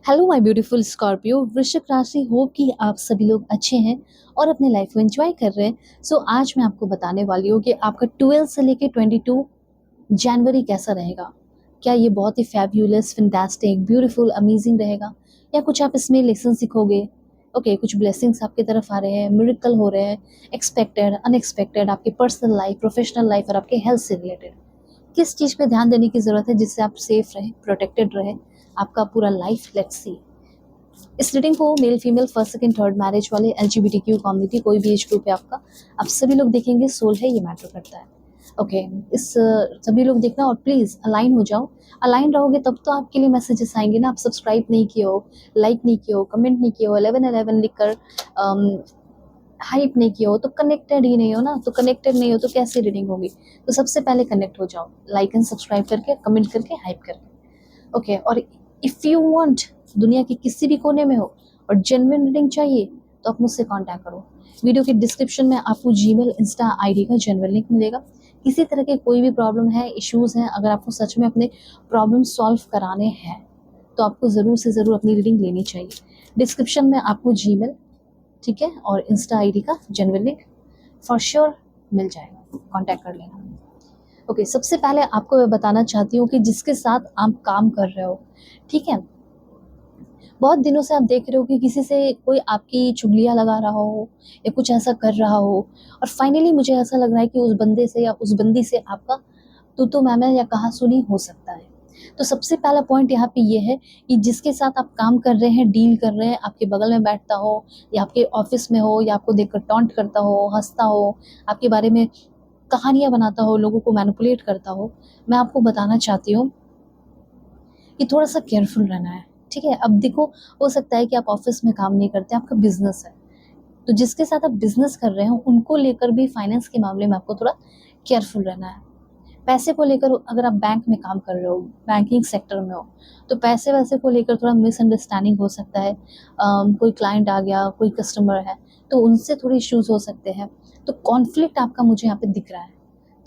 Hello my beautiful Scorpio वृश्चिक राशि। हो कि आप सभी लोग अच्छे हैं और अपने लाइफ को एंजॉय कर रहे हैं। आज मैं आपको बताने वाली हूँ कि आपका 12 से लेके 22 जनवरी कैसा रहेगा। क्या ये बहुत ही फैब्यूलस, फैंटास्टिक, ब्यूटीफुल, अमेजिंग रहेगा, या कुछ आप इसमें लेसन सीखोगे। ओके, कुछ ब्लेसिंग्स आपकी तरफ आ रहे हैं, मिरेकल हो रहे हैं, एक्सपेक्टेड, अनएक्सपेक्टेड, आपकी पर्सनल लाइफ, प्रोफेशनल लाइफ और आपके हेल्थ से रिलेटेड किस चीज़ पे ध्यान देने की ज़रूरत है जिससे आप सेफ रहें, प्रोटेक्टेड रहें आपका पूरा लाइफ। Let's see. इस रीडिंग को male, female, first, second, third, marriage वाले, एलजीबीटीक्यू कम्युनिटी, कोई भी एज ग्रुप है आपका, आप सभी लोग देखेंगे। सोल है, ये मैटर करता है। ओके, इस सभी लोग देखना और प्लीज़ अलाइन हो जाओ। अलाइन रहोगे तब तो आपके लिए मैसेजेस आएंगे ना। आप सब्सक्राइब नहीं किए हो, लाइक नहीं किए हो, कमेंट नहीं किए हो, 1111 लिखकर हाइप नहीं किया हो, तो कनेक्टेड ही नहीं हो ना। तो कनेक्टेड नहीं हो तो कैसे रीडिंग होगी। तो सबसे पहले कनेक्ट हो जाओ, लाइक एंड सब्सक्राइब करके, कमेंट करके, हाइप करके। ओके, और इफ़ यू वांट, दुनिया के किसी भी कोने में हो और जेन्युइन रीडिंग चाहिए तो आप मुझसे कांटेक्ट करो। वीडियो के डिस्क्रिप्शन में आपको जीमेल, इंस्टा आईडी का जेन्युइन लिंक मिलेगा। किसी तरह के कोई भी प्रॉब्लम है, इश्यूज़ हैं, अगर आपको सच में अपने प्रॉब्लम सॉल्व कराने हैं तो आपको ज़रूर से ज़रूर अपनी रीडिंग लेनी चाहिए। डिस्क्रिप्शन में आपको जीमेल, ठीक है, और इंस्टा आईडी का जेन्युइन लिंक फॉर श्योर मिल जाएगा, कांटेक्ट कर लेना। ओके, सबसे पहले आपको मैं बताना चाहती हूँ कि जिसके साथ आप काम कर रहे हो, ठीक है, बहुत दिनों से आप देख रहे हो कि किसी से कोई आपकी चुगलियाँ लगा रहा हो या कुछ ऐसा कर रहा हो, और फाइनली मुझे ऐसा लग रहा है कि उस बंदे से या उस बंदी से आपका तू मैं या कहा-सुनी हो सकता है। तो सबसे पहला पॉइंट यहाँ पे ये है कि जिसके साथ आप काम कर रहे हैं, डील कर रहे हैं, आपके बगल में बैठता हो या आपके ऑफ़िस में हो या आपको देखकर टॉन्ट करता हो, हँसता हो, आपके बारे में कहानियाँ बनाता हो, लोगों को मैनिपुलेट करता हो, मैं आपको बताना चाहती हूँ कि थोड़ा-सा केयरफुल रहना है, ठीक है? अब देखो, हो सकता है कि आप ऑफ़िस में काम नहीं करते, आपका बिज़नेस है। तो जिसके साथ आप बिज़नेस कर रहे हो, उनको लेकर भी फाइनेंस के मामले में आपको थोड़ा केयरफुल रहना है। पैसे को लेकर अगर आप बैंक में काम कर रहे हो, बैंकिंग सेक्टर में हो, तो पैसे-वैसे को लेकर थोड़ा मिसअंडरस्टैंडिंग हो सकता है। कोई क्लाइंट आ गया, कोई कस्टमर है, तो उनसे थोड़े इश्यूज़ हो सकते हैं। तो कॉन्फ्लिक्ट आपका मुझे यहाँ पे दिख रहा है।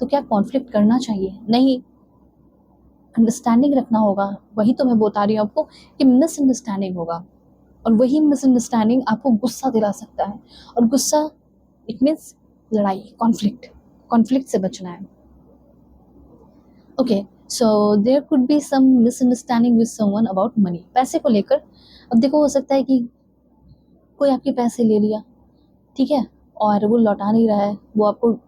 तो क्या कॉन्फ्लिक्ट करना चाहिए? नहीं, अंडरस्टैंडिंग रखना होगा। वही तो मैं बता रही हूँ आपको कि मिसअंडरस्टैंडिंग होगा, और वही मिसअंडरस्टैंडिंग आपको गुस्सा दिला सकता है, और गुस्सा इट मीन्स लड़ाई, कॉन्फ्लिक्ट। कॉन्फ्लिक्ट से बचना है। Okay, so there could be some misunderstanding with someone about money, पैसे को लेकर। अब देखो, हो सकता है कि कोई आपके पैसे ले लिया, ठीक है, और वो लौटा नहीं रहा है, वो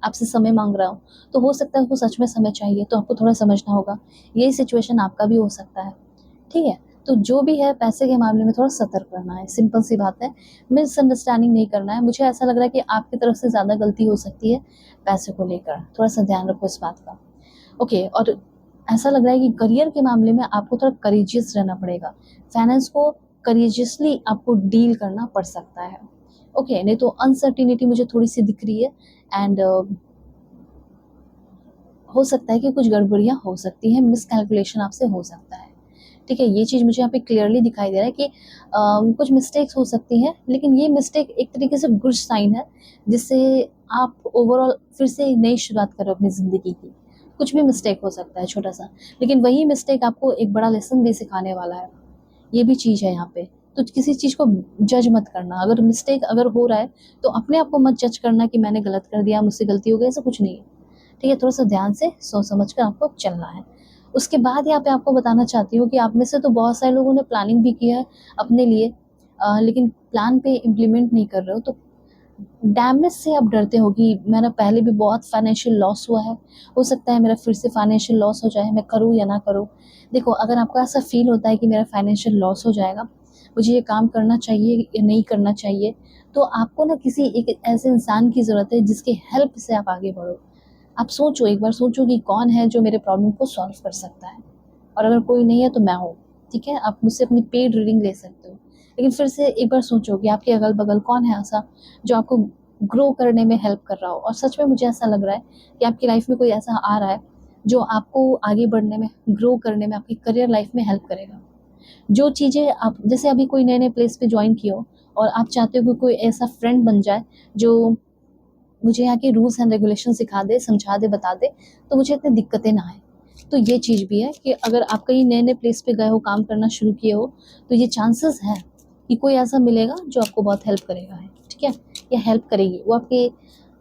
आपसे समय माँग रहा हो, तो हो सकता है उसको सच में समय चाहिए, तो आपको थोड़ा समझना होगा। यही सिचुएशन आपका भी हो सकता है, ठीक है? तो जो भी है, पैसे के मामले में थोड़ा सतर्क रहना है, सिंपल सी बात है। मिसअंडरस्टैंडिंग नहीं करना है। मुझे ऐसा लग रहा है कि आपकी तरफ से ज़्यादा गलती हो सकती है पैसे को लेकर, थोड़ा-सा ध्यान रखो इस बात का। ओके, और ऐसा लग रहा है कि करियर के मामले में आपको थोड़ा करेजियस रहना पड़ेगा। फाइनेंस को करेजियसली आपको डील करना पड़ सकता है। ओके, नहीं तो अनसर्टेनिटी मुझे थोड़ी-सी दिख रही है, एंड हो सकता है कि कुछ गड़बड़ियाँ हो सकती हैं, मिसकैलकुलेशन आपसे हो सकता है। ठीक है, ये चीज़ मुझे यहाँ पे क्लियरली दिखाई दे रहा है कि कुछ मिस्टेक्स हो सकती हैं, लेकिन ये मिस्टेक एक तरीके से गुड साइन है, जिससे आप ओवरऑल फिर से एक नई शुरुआत करो अपनी ज़िंदगी की। कुछ भी मिस्टेक हो सकता है छोटा-सा, लेकिन वही मिस्टेक आपको एक बड़ा लेसन भी सिखाने वाला है। ये भी चीज़ है यहाँ पे। तो किसी चीज़ को जज मत करना। अगर मिस्टेक अगर हो रहा है, तो अपने आप को मत जज करना कि मैंने गलत कर दिया, मुझसे गलती हो गई, ऐसा कुछ नहीं है। ठीक है, थोड़ा-सा ध्यान से सोच समझ कर आपको चलना है। उसके बाद यहाँ पे आपको बताना चाहती हूँ कि आप में से तो बहुत सारे लोगों ने प्लानिंग भी की है अपने लिए, लेकिन प्लान पे इम्प्लीमेंट नहीं कर रहे हो, तो डैमेज से आप डरते हो कि मेरा पहले भी बहुत फाइनेंशियल लॉस हुआ है, हो सकता है मेरा फिर से फाइनेंशियल लॉस हो जाए, मैं करूँ या ना करूँ। देखो, अगर आपको ऐसा फ़ील होता है कि मेरा फाइनेंशियल लॉस हो जाएगा, मुझे ये काम करना चाहिए या नहीं करना चाहिए, तो आपको ना किसी एक ऐसे इंसान की ज़रूरत है जिसकी हेल्प से आप आगे बढ़ो। आप सोचो, एक बार सोचो कि कौन है जो मेरे प्रॉब्लम को सॉल्व कर सकता है, और अगर कोई नहीं है तो मैं हूँ, ठीक है? आप मुझसे अपनी पेड रीडिंग ले सकते हो। लेकिन फिर से एक बार सोचो कि आपके अगल-बगल कौन है ऐसा जो आपको ग्रो करने में हेल्प कर रहा हो, और सच में मुझे ऐसा लग रहा है कि आपकी लाइफ में कोई ऐसा आ रहा है जो आपको आगे बढ़ने में, ग्रो करने में, आपकी करियर लाइफ में हेल्प करेगा। जो चीज़ें आप जैसे अभी कोई नए-नए प्लेस पे जॉइन किए हो और आप चाहते हो कि कोई ऐसा फ्रेंड बन जाए जो मुझे यहाँ के रूल्स एंड रेगुलेशन सिखा दे, समझा दे, बता दे, तो मुझे इतनी दिक्कतें ना आएँ। तो ये चीज़ भी है कि अगर आप कहीं नए-नए प्लेस पे गए हो, काम करना शुरू किए हो, तो ये चांसेस है कि कोई ऐसा मिलेगा जो आपको बहुत हेल्प करेगा है, ठीक है? या हेल्प करेगी। वो आपके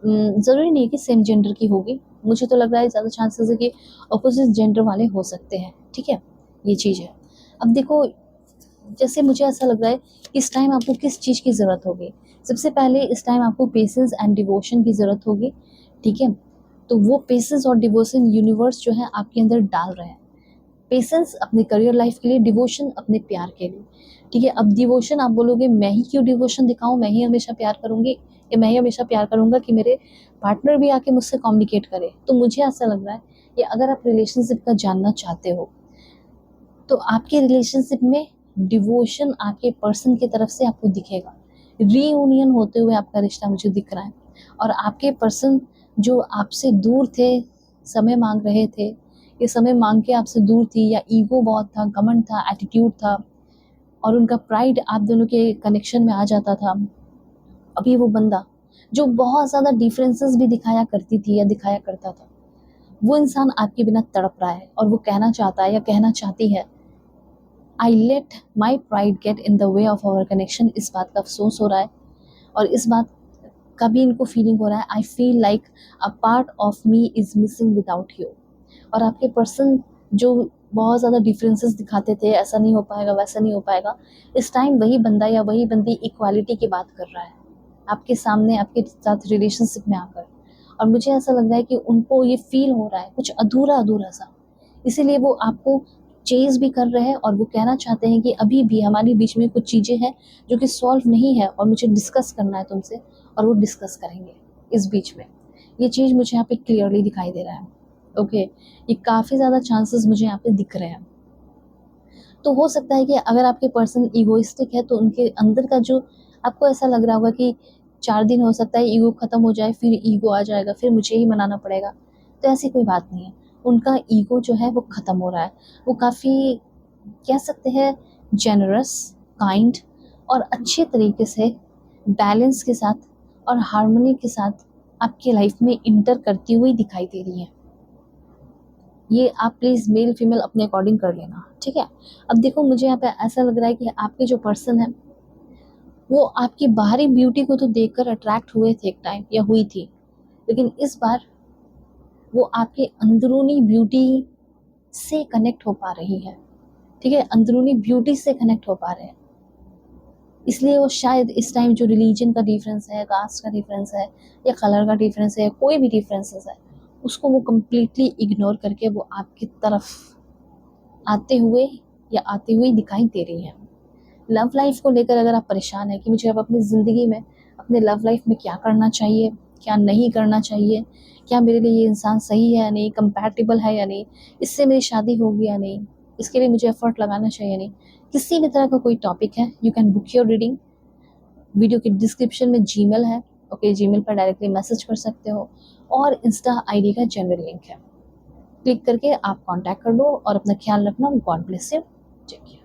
ज़रूरी नहीं है कि सेम जेंडर की होगी। मुझे तो लग रहा है ज़्यादा चांसेस है कि अपोज़िट जेंडर वाले हो सकते हैं, ठीक है? ये चीज़ है। अब देखो, जैसे मुझे ऐसा लग रहा है इस टाइम आपको किस चीज़ की ज़रूरत होगी? सबसे पहले इस टाइम आपको पेशेंस एंड डिवोशन की ज़रूरत होगी, ठीक है? तो वो पेशेंस और डिवोशन यूनिवर्स जो है आपके अंदर डाल रहे हैं। पेशेंस अपने करियर लाइफ के लिए, डिवोशन अपने प्यार के लिए, ठीक है? अब डिवोशन आप बोलोगे मैं ही क्यों डिवोशन दिखाऊँ, मैं ही हमेशा प्यार करूँगी या मैं ही हमेशा प्यार करूँगा कि मेरे पार्टनर भी आके मुझसे कम्युनिकेट करे। तो मुझे ऐसा लग रहा है कि अगर आप रिलेशनशिप का जानना चाहते हो, तो आपके रिलेशनशिप में डिवोशन आपके पर्सन की तरफ से आपको दिखेगा। रीयूनियन होते हुए आपका रिश्ता मुझे दिख रहा है और आपके पर्सन जो आपसे दूर थे, समय माँग रहे थे, ये समय माँग के आपसे दूर थी या ईगो बहुत था, घमंड था, एटीट्यूड था और उनका प्राइड आप दोनों के कनेक्शन में आ जाता था। अभी वो बंदा जो बहुत ज़्यादा डिफरेंसेस भी दिखाया करती थी या दिखाया करता था, वो इंसान आपके बिना तड़प रहा है और वो कहना चाहता है या कहना चाहती है, I let my pride get in the way of our connection. इस बात का अफसोस हो रहा है और इस बात का भी इनको फीलिंग हो रहा है, I feel like a part of me is missing without you. और आपके पर्सन जो बहुत ज़्यादा डिफरेंसेस दिखाते थे, ऐसा नहीं हो पाएगा, वैसा नहीं हो पाएगा, इस टाइम वही बंदा या वही बंदी इक्वालिटी की बात कर रहा है आपके सामने, आपके साथ रिलेशनशिप में आकर। और मुझे ऐसा लग रहा है कि उनको ये फील हो रहा है कुछ अधूरा अधूरा सा, इसीलिए वो आपको चेज़ भी कर रहे हैं और वो कहना चाहते हैं कि अभी भी हमारे बीच में कुछ चीज़ें हैं जो कि सॉल्व नहीं है और मुझे डिस्कस करना है तुमसे, और वो डिस्कस करेंगे इस बीच में। ये चीज़ मुझे यहाँ पे क्लियरली दिखाई दे रहा है। ओके, ये काफ़ी ज़्यादा चांसेस मुझे यहाँ पे दिख रहे हैं। तो हो सकता है कि अगर आपके पर्सन ईगोइस्टिक है तो उनके अंदर का जो, आपको ऐसा लग रहा होगा कि 4 दिन हो सकता है ईगो ख़त्म हो जाए, फिर ईगो आ जाएगा, फिर मुझे ही मनाना पड़ेगा। तो ऐसी कोई बात नहीं है। उनका ईगो जो है वो ख़त्म हो रहा है। वो काफ़ी, कह सकते हैं, जेनरस, काइंड और अच्छे तरीके से, बैलेंस के साथ और हार्मनी के साथ आपकी लाइफ में इंटर करती हुई दिखाई दे रही हैं। ये आप प्लीज़ मेल फीमेल अपने अकॉर्डिंग कर लेना, ठीक है? अब देखो, मुझे यहाँ पे ऐसा लग रहा है कि आपके जो पर्सन है वो आपकी बाहरी ब्यूटी को तो देखकर अट्रैक्ट हुए थे एक टाइम या हुई थी, लेकिन इस बार वो आपके अंदरूनी ब्यूटी से कनेक्ट हो पा रही है, ठीक है? अंदरूनी ब्यूटी से कनेक्ट हो पा रहे हैं। इसलिए वो शायद इस टाइम जो रिलीजन का डिफरेंस है, कास्ट का डिफरेंस है या कलर का डिफरेंस है, कोई भी डिफरेंसेस है, उसको वो कम्प्लीटली इग्नोर करके वो आपकी तरफ आते हुए या आती हुई दिखाई दे रही हैं। लव लाइफ को लेकर अगर आप परेशान हैं कि मुझे अब अपनी ज़िंदगी में, अपने लव लाइफ में क्या करना चाहिए, क्या नहीं करना चाहिए, क्या मेरे लिए ये इंसान सही है या नहीं, कंपैटिबल है या नहीं, इससे मेरी शादी होगी या नहीं, इसके लिए मुझे एफर्ट लगाना चाहिए या नहीं, किसी भी तरह का कोई टॉपिक है, you can book your reading. Video के डिस्क्रिप्शन में जीमेल है, ओके? जीमेल पर डायरेक्टली मैसेज कर सकते हो और इंस्टा आईडी का जनरल लिंक है, क्लिक करके आप कॉन्टैक्ट कर लो और अपना ख्याल रखना। God bless you, take care.